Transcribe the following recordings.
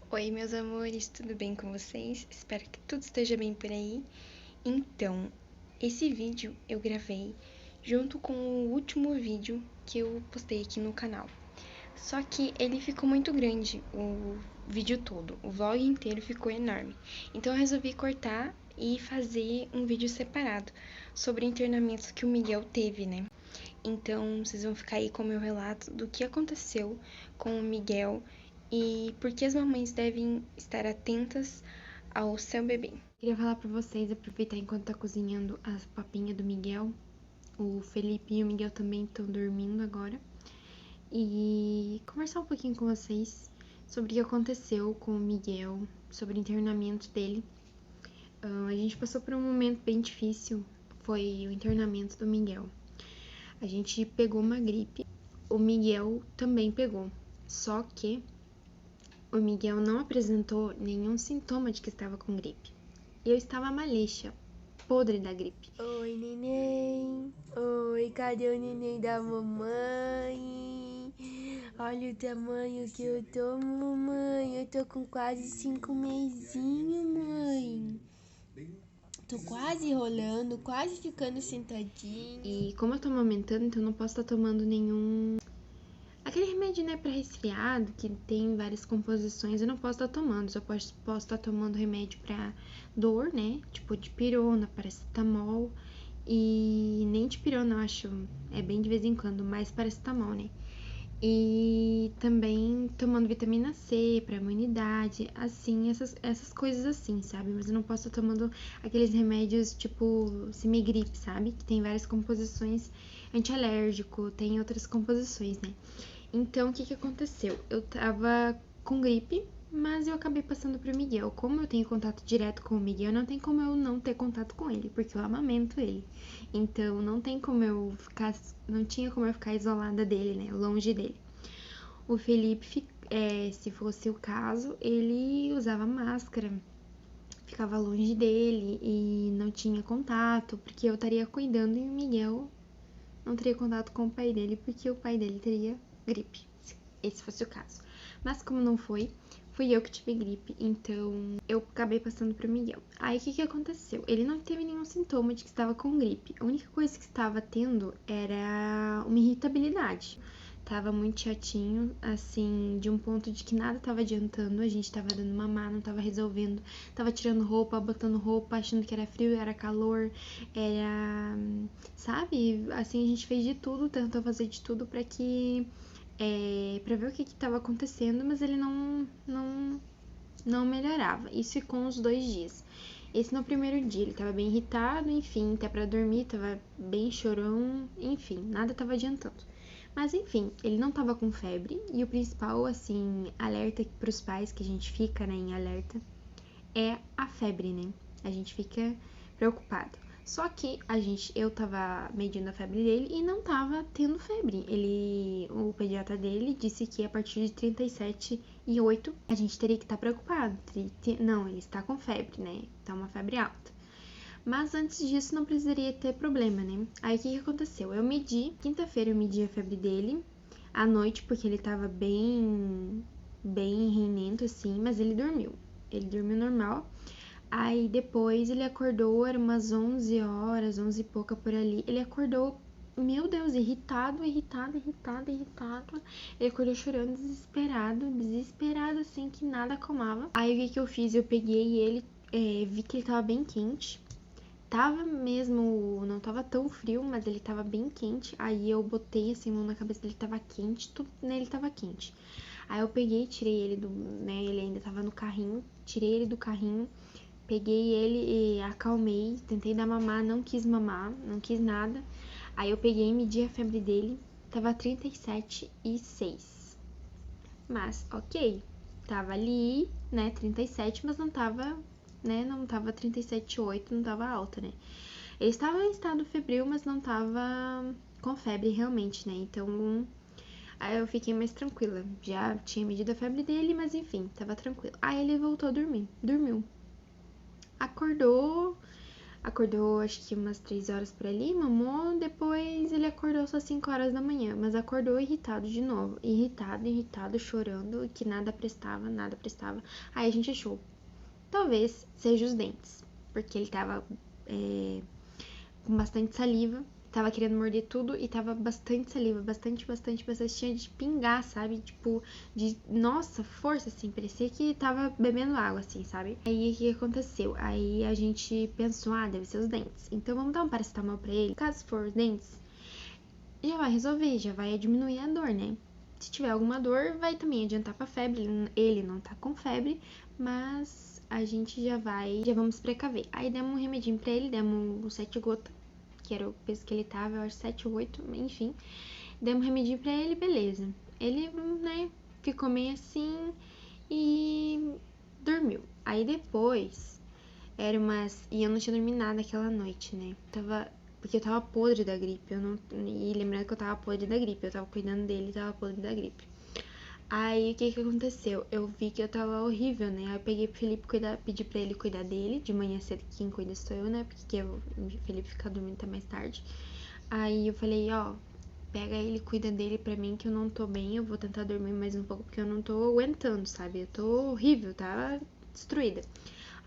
Oi, meus amores, tudo bem com vocês? Espero que tudo esteja bem por aí. Então, esse vídeo eu gravei junto com o último vídeo que eu postei aqui no canal. Só que ele ficou muito grande, o vídeo todo, o vlog inteiro ficou enorme. Então eu resolvi cortar e fazer um vídeo separado sobre o internamento que o Miguel teve, né? Então, vocês vão ficar aí com o meu relato do que aconteceu com o Miguel e por que as mamães devem estar atentas ao seu bebê. Queria falar pra vocês, aproveitar enquanto tá cozinhando as papinhas do Miguel. O Felipe e o Miguel também estão dormindo agora. E conversar um pouquinho com vocês sobre o que aconteceu com o Miguel, sobre o internamento dele. A gente passou por um momento bem difícil, foi o internamento do Miguel. A gente pegou uma gripe, o Miguel também pegou, só que o Miguel não apresentou nenhum sintoma de que estava com gripe. Eu estava malhecha, podre da gripe. Oi, neném. Oi, cadê o neném da mamãe? Olha o tamanho que eu tô, mamãe. Eu tô com quase 5 mesinhos, mãe. Tô quase rolando, quase ficando sentadinha. E como eu tô amamentando, então eu não posso estar tomando nenhum... Aquele remédio, né, pra resfriado, que tem várias composições, eu não posso estar tomando. Só posso estar tomando remédio pra dor, né, tipo dipirona, paracetamol. E nem dipirona, eu acho, é bem de vez em quando, mais paracetamol, né. E também tomando vitamina C pra imunidade, assim, essas coisas assim, sabe? Mas eu não posso estar tomando aqueles remédios tipo Simigripe, sabe? Que tem várias composições, antialérgico, tem outras composições, né? Então, o que aconteceu? Eu tava com gripe, mas eu acabei passando pro Miguel. Como eu tenho contato direto com o Miguel, não tem como eu não ter contato com ele, porque eu amamento ele. Então, não tem como eu ficar, não tinha como eu ficar isolada dele, né? Longe dele. O Felipe, se fosse o caso, ele usava máscara, ficava longe dele e não tinha contato, porque eu estaria cuidando e o Miguel não teria contato com o pai dele, porque o pai dele teria gripe, se esse fosse o caso. Mas como não foi, fui eu que tive gripe, então eu acabei passando pro Miguel. Aí o que aconteceu? Ele não teve nenhum sintoma de que estava com gripe. A única coisa que estava tendo era uma irritabilidade. Tava muito chatinho, assim, de um ponto de que nada tava adiantando. A gente tava dando mamar, não tava resolvendo. Tava tirando roupa, botando roupa, achando que era frio, era calor, era... Sabe? Assim, a gente fez de tudo, tentou fazer de tudo pra que... pra ver o que tava acontecendo, mas ele não melhorava. Isso ficou uns 2 dias. Esse no primeiro dia, ele tava bem irritado, enfim, até pra dormir, tava bem chorão, enfim, nada tava adiantando. Mas enfim, ele não tava com febre, e o principal, assim, alerta pros pais, que a gente fica, né, em alerta, é a febre, né? A gente fica preocupado. Só que eu tava medindo a febre dele e não tava tendo febre. O pediatra dele disse que a partir de 37,8 a gente teria que estar preocupado. Não, ele está com febre, né? Tá uma febre alta. Mas antes disso não precisaria ter problema, né? Aí o que aconteceu? Quinta-feira eu medi a febre dele à noite, porque ele tava bem rinento assim, mas ele dormiu. Ele dormiu normal. Aí depois ele acordou, era umas 11 horas, 11 e pouca por ali. Ele acordou, meu Deus, irritado. Ele acordou chorando, desesperado assim, que nada acalmava. Aí o que eu fiz? Eu peguei ele, vi que ele tava bem quente. Tava mesmo, não tava tão frio, mas ele tava bem quente. Aí eu botei assim a mão na cabeça dele, tava quente, tudo nele tava quente. Aí eu peguei, tirei ele né, ele ainda tava no carrinho, tirei ele do carrinho, peguei ele e acalmei, tentei dar mamar, não quis mamar, não quis nada. Aí eu peguei e medi a febre dele, tava 37,6. Mas, ok, tava ali, né, 37, mas não tava, né, não tava 37,8, não tava alta, né. Ele estava em estado febril, mas não tava com febre realmente, né, então aí eu fiquei mais tranquila. Já tinha medido a febre dele, mas enfim, tava tranquilo. Aí ele voltou a dormir, dormiu. Acordou, Acordou acho que umas 3 horas por ali, mamou, depois ele acordou só 5 horas da manhã, mas acordou irritado de novo, irritado, chorando, que nada prestava, nada prestava. Aí a gente achou, talvez seja os dentes, porque ele tava com bastante saliva, tava querendo morder tudo e tava bastante saliva, bastante, tinha de pingar, sabe? Tipo, de, nossa, força, assim, parecia que tava bebendo água, assim, sabe? Aí, o que aconteceu? Aí a gente pensou, deve ser os dentes. Então, vamos dar um paracetamol pra ele. Caso for os dentes, já vai resolver, já vai diminuir a dor, né? Se tiver alguma dor, vai também adiantar pra febre. Ele não tá com febre, mas a gente já vamos precaver. Aí demos um remedinho pra ele, demos 7 gotas, que era o peso que ele tava, eu acho 7 ou 8, enfim. Demos um remedinho pra ele, beleza. Ele, né, ficou meio assim e dormiu. Aí depois, e eu não tinha dormido nada aquela noite, né? Porque eu tava podre da gripe, e lembrando que eu tava podre da gripe, eu tava cuidando dele e tava podre da gripe. Aí, o que aconteceu? Eu vi que eu tava horrível, né? Aí eu peguei pro Felipe pedi pra ele cuidar dele. De manhã cedo, quem cuida sou eu, né? Porque o Felipe fica dormindo até mais tarde. Aí eu falei, pega ele, cuida dele pra mim, que eu não tô bem. Eu vou tentar dormir mais um pouco, porque eu não tô aguentando, sabe? Eu tô horrível, tá destruída.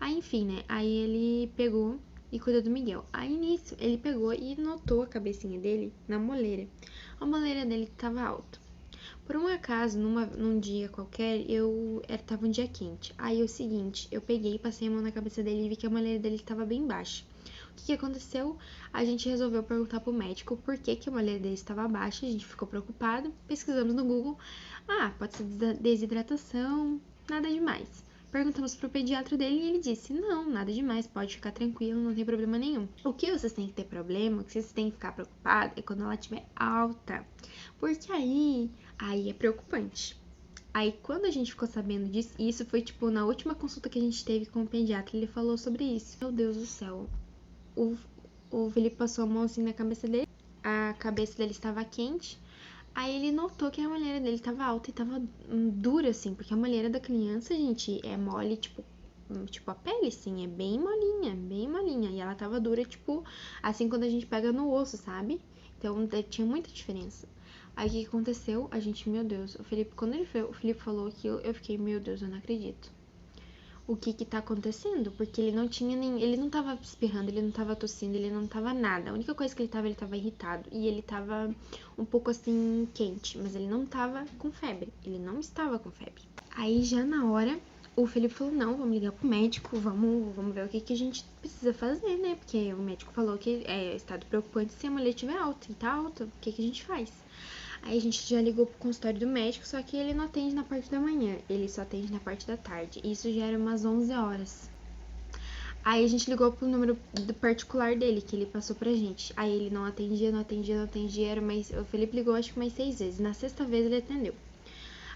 Aí, enfim, né? Aí ele pegou e cuidou do Miguel. Aí, nisso, ele pegou e notou a cabecinha dele na moleira. A moleira dele tava alta. Por um acaso, num dia qualquer, tava um dia quente. Aí, o seguinte, eu peguei, passei a mão na cabeça dele e vi que a moleira dele tava bem baixa. O que aconteceu? A gente resolveu perguntar pro médico por que a moleira dele estava baixa. A gente ficou preocupado, pesquisamos no Google. Pode ser desidratação, nada demais. Perguntamos pro pediatra dele e ele disse, não, nada demais, pode ficar tranquilo, não tem problema nenhum. O que vocês têm que ter problema, o que vocês têm que ficar preocupado é quando ela estiver alta, porque aí é preocupante. Aí, quando a gente ficou sabendo disso, e isso foi, tipo, na última consulta que a gente teve com o pediatra, ele falou sobre isso. Meu Deus do céu. O Felipe passou a mão assim na cabeça dele, a cabeça dele estava quente. Aí ele notou que a moleira dele estava alta e estava dura, assim, porque a moleira da criança, gente, é mole, tipo a pele, assim, é bem molinha. E ela tava dura, tipo, assim quando a gente pega no osso, sabe? Então tinha muita diferença. Aí o que aconteceu? A gente, meu Deus, quando o Felipe falou aquilo, eu fiquei, meu Deus, eu não acredito. O que tá acontecendo? Porque ele não tava espirrando, ele não tava tossindo, ele não tava nada. A única coisa que ele tava irritado e ele tava um pouco assim quente, mas ele não tava com febre, ele não estava com febre. Aí já na hora, o Felipe falou, não, vamos ligar pro médico, vamos ver o que a gente precisa fazer, né? Porque o médico falou que é estado preocupante se a mulher estiver alta, e tá alta, o que a gente faz? Aí a gente já ligou pro consultório do médico, só que ele não atende na parte da manhã, ele só atende na parte da tarde. Isso já era umas 11 horas. Aí a gente ligou pro número do particular dele, que ele passou pra gente. Aí ele não atendia, o Felipe ligou acho que mais 6 vezes. Na sexta vez ele atendeu.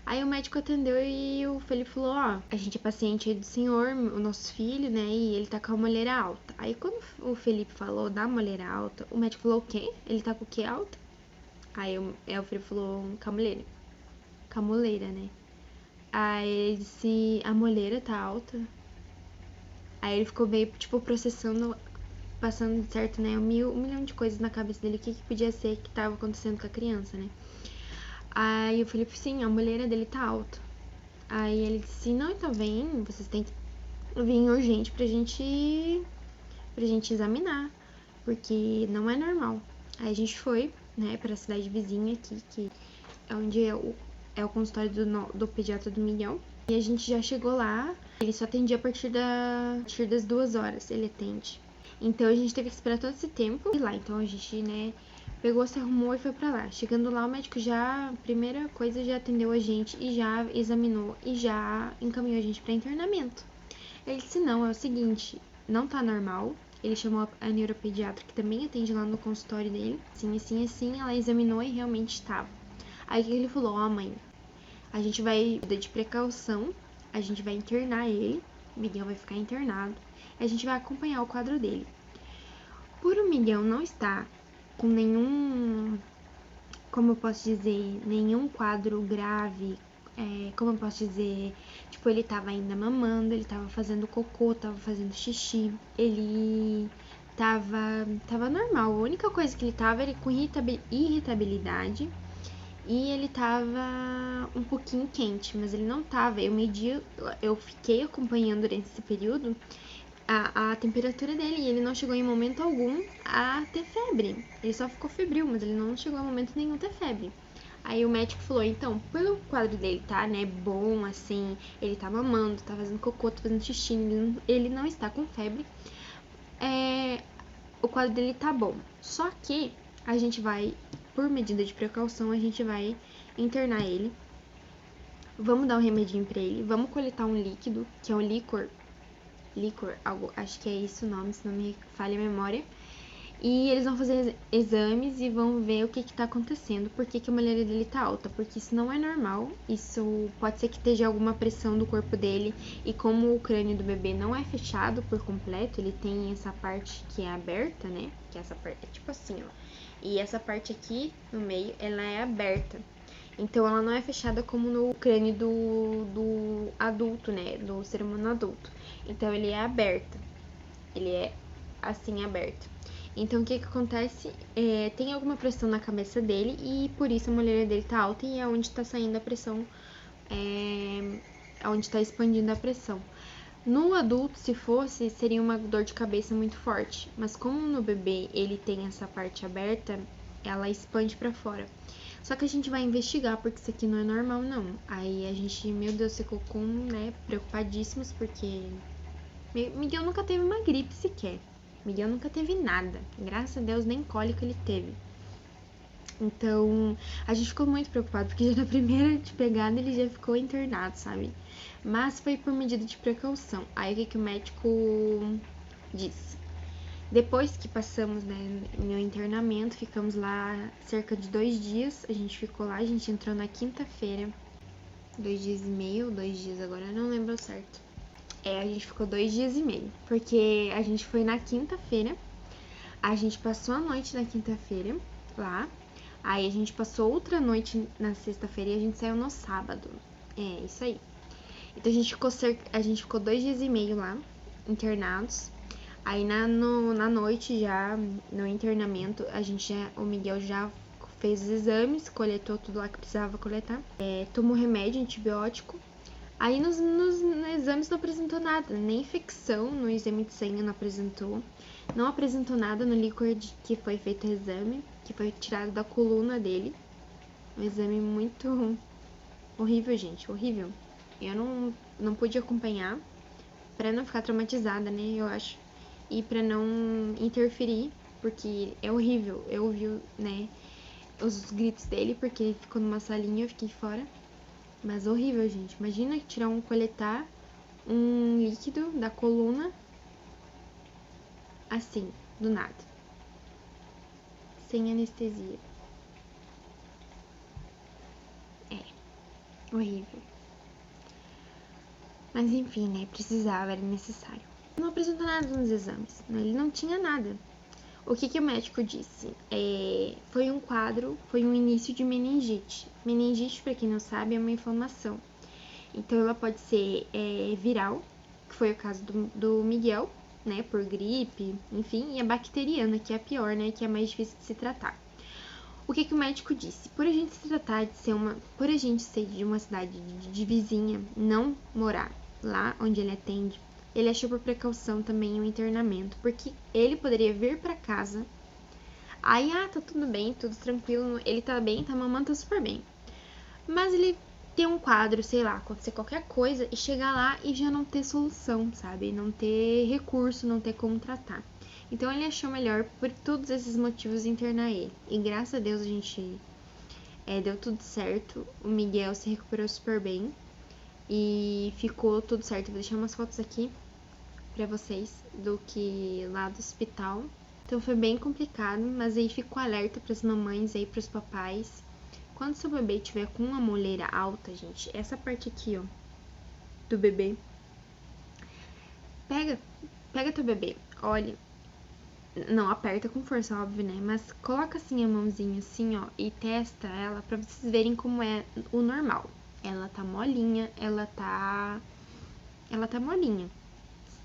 Aí o médico atendeu e o Felipe falou, a gente é paciente aí do senhor, o nosso filho, né, e ele tá com a moleira alta. Aí quando o Felipe falou da moleira alta, o médico falou o quê? Ele tá com o quê alta? Aí o Felipe falou camuleira, né? Aí ele disse, a moleira tá alta. Aí ele ficou meio, tipo, processando, passando certo, né? Um milhão de coisas na cabeça dele, o que podia ser que tava acontecendo com a criança, né? Aí o Felipe, sim, a moleira dele tá alta. Aí ele disse, não, então vem, vocês têm que vir urgente pra gente examinar, porque não é normal. Aí a gente foi, né, pra cidade vizinha aqui, que é onde é o consultório do pediatra do Miguel. E a gente já chegou lá, ele só atendia a partir das 2 horas, ele atende. Então a gente teve que esperar todo esse tempo e lá. Então a gente, né, pegou, se arrumou e foi pra lá. Chegando lá, o médico primeira coisa, já atendeu a gente e já examinou e já encaminhou a gente pra internamento. Ele disse, não, é o seguinte, não tá normal. Ele chamou a neuropediatra, que também atende lá no consultório dele. Assim, ela examinou e realmente estava. Aí o que ele falou, mãe, a gente vai, de precaução, a gente vai internar ele, o Miguel vai ficar internado, e a gente vai acompanhar o quadro dele. Por o Miguel não estar com nenhum, como eu posso dizer, nenhum quadro grave, como eu posso dizer, tipo, ele tava ainda mamando, ele tava fazendo cocô, tava fazendo xixi, ele tava normal. A única coisa que ele tava era com irritabilidade e ele tava um pouquinho quente, mas ele não tava. Eu fiquei acompanhando durante esse período a temperatura dele e ele não chegou em momento algum a ter febre. Ele só ficou febril, mas ele não chegou em momento nenhum a ter febre. Aí o médico falou, então, pelo quadro dele tá, né, bom, assim, ele tá mamando, tá fazendo cocô, tá fazendo xixi, ele não está com febre, o quadro dele tá bom. Só que a gente vai, por medida de precaução, a gente vai internar ele, vamos dar um remedinho pra ele, vamos coletar um líquido, que é um licor, acho que é esse o nome, se não me falha a memória. E eles vão fazer exames e vão ver o que tá acontecendo, por que a molharia dele tá alta, porque isso não é normal, isso pode ser que esteja alguma pressão do corpo dele, e como o crânio do bebê não é fechado por completo, ele tem essa parte que é aberta, né, que essa parte é tipo assim, ó, e essa parte aqui no meio, ela é aberta, então ela não é fechada como no crânio do adulto, né, do ser humano adulto, então ele é aberto, ele é assim aberto. Então, o que acontece? Tem alguma pressão na cabeça dele e por isso a molharia dele tá alta e é onde tá saindo a pressão, onde tá expandindo a pressão. No adulto, se fosse, seria uma dor de cabeça muito forte, mas como no bebê ele tem essa parte aberta, ela expande pra fora. Só que a gente vai investigar, porque isso aqui não é normal, não. Aí a gente, meu Deus, ficou preocupadíssimos, porque Miguel nunca teve uma gripe sequer. Miguel nunca teve nada. Graças a Deus, nem cólica ele teve. Então, a gente ficou muito preocupado, porque já na primeira de pegada ele já ficou internado, sabe? Mas foi por medida de precaução. Aí, o que o médico disse? Depois que passamos, né, no internamento, ficamos lá cerca de 2 dias. A gente ficou lá, a gente entrou na quinta-feira. 2 dias e meio, 2 dias agora, eu não lembro certo. A gente ficou 2 dias e meio, porque a gente foi na quinta-feira, a gente passou a noite na quinta-feira lá, aí a gente passou outra noite na sexta-feira e a gente saiu no sábado. Isso aí. Então a gente ficou 2 dias e meio lá, internados. Aí na noite já, no internamento, o Miguel já fez os exames, coletou tudo lá que precisava coletar, tomou remédio, antibiótico. Aí nos exames não apresentou nada, nem infecção no exame de sangue não apresentou nada no líquor que foi feito o exame, que foi tirado da coluna dele. Um exame muito horrível, gente, horrível. Eu não pude acompanhar, pra não ficar traumatizada, né, eu acho, e pra não interferir, porque é horrível. Eu ouvi, né, os gritos dele, porque ele ficou numa salinha e eu fiquei fora. Mas horrível, gente. Imagina coletar um líquido da coluna assim, do nada. Sem anestesia. Horrível. Mas enfim, né? Precisava, era necessário. Não apresentou nada nos exames, né? Ele não tinha nada. O que o médico disse? Foi um início de meningite. Meningite, pra quem não sabe, é uma inflamação. Então, ela pode ser viral, que foi o caso do Miguel, né, por gripe, enfim, e a bacteriana, que é a pior, né, que é mais difícil de se tratar. O que o médico disse? Por a gente ser de uma cidade de vizinha, não morar lá onde ele atende, ele achou por precaução também o internamento, porque ele poderia vir pra casa, aí, tá tudo bem, tudo tranquilo, ele tá bem, tá mamando, tá super bem. Mas ele ter um quadro, sei lá, acontecer qualquer coisa e chegar lá e já não ter solução, sabe? Não ter recurso, não ter como tratar. Então ele achou melhor, por todos esses motivos, internar ele. E graças a Deus a gente deu tudo certo. O Miguel se recuperou super bem e ficou tudo certo. Vou deixar umas fotos aqui pra vocês do que lá do hospital. Então foi bem complicado, mas aí fico alerta pras mamães aí, pros papais. Quando seu bebê tiver com uma moleira alta, gente, essa parte aqui, ó, do bebê, pega teu bebê, olha, não aperta com força, óbvio, né, mas coloca assim a mãozinha assim, ó, e testa ela pra vocês verem como é o normal. Ela tá molinha,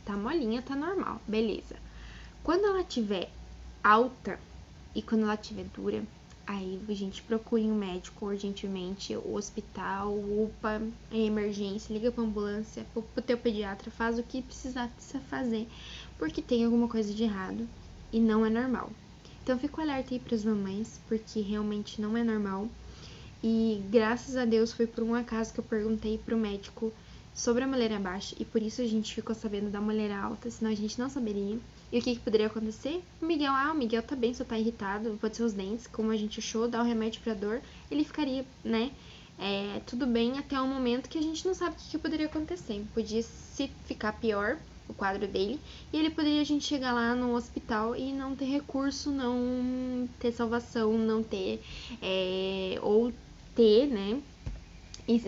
tá molinha, tá normal, beleza. Quando ela tiver alta e quando ela tiver dura, aí a gente procure um médico urgentemente, o hospital, UPA, a emergência, liga pra ambulância, pro teu pediatra, faz o que precisar fazer, porque tem alguma coisa de errado e não é normal. Então fica o alerta aí pras mamães, porque realmente não é normal. E graças a Deus foi por um acaso que eu perguntei pro médico sobre a moleira baixa e por isso a gente ficou sabendo da moleira alta, senão a gente não saberia. E o que poderia acontecer? O Miguel tá bem, só tá irritado, pode ser os dentes, como a gente achou, dá o remédio pra dor, ele ficaria, né, tudo bem até o momento que a gente não sabe o que poderia acontecer. Podia se ficar pior o quadro dele e ele poderia a gente chegar lá no hospital e não ter recurso, não ter salvação, não ter, ou ter, né,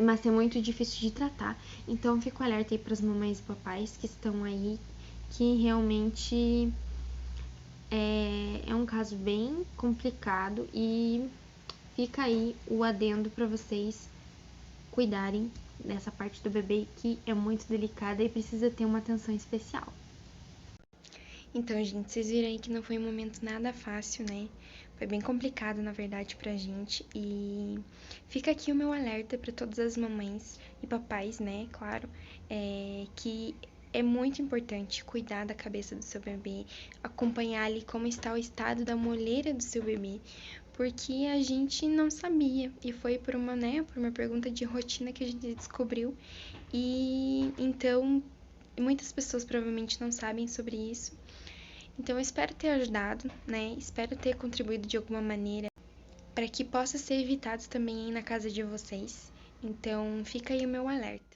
mas ser muito difícil de tratar. Então fico alerta aí para as mamães e papais que estão aí, que realmente é um caso bem complicado e fica aí o adendo para vocês cuidarem dessa parte do bebê que é muito delicada e precisa ter uma atenção especial. Então, gente, vocês viram aí que não foi um momento nada fácil, né? Foi bem complicado, na verdade, pra gente. E fica aqui o meu alerta para todas as mamães e papais, né? Claro, que é muito importante cuidar da cabeça do seu bebê, acompanhar ali como está o estado da moleira do seu bebê, porque a gente não sabia e foi por uma, né, por uma pergunta de rotina que a gente descobriu. E então muitas pessoas provavelmente não sabem sobre isso. Então eu espero ter ajudado, né? Espero ter contribuído de alguma maneira para que possa ser evitado também aí na casa de vocês. Então fica aí o meu alerta.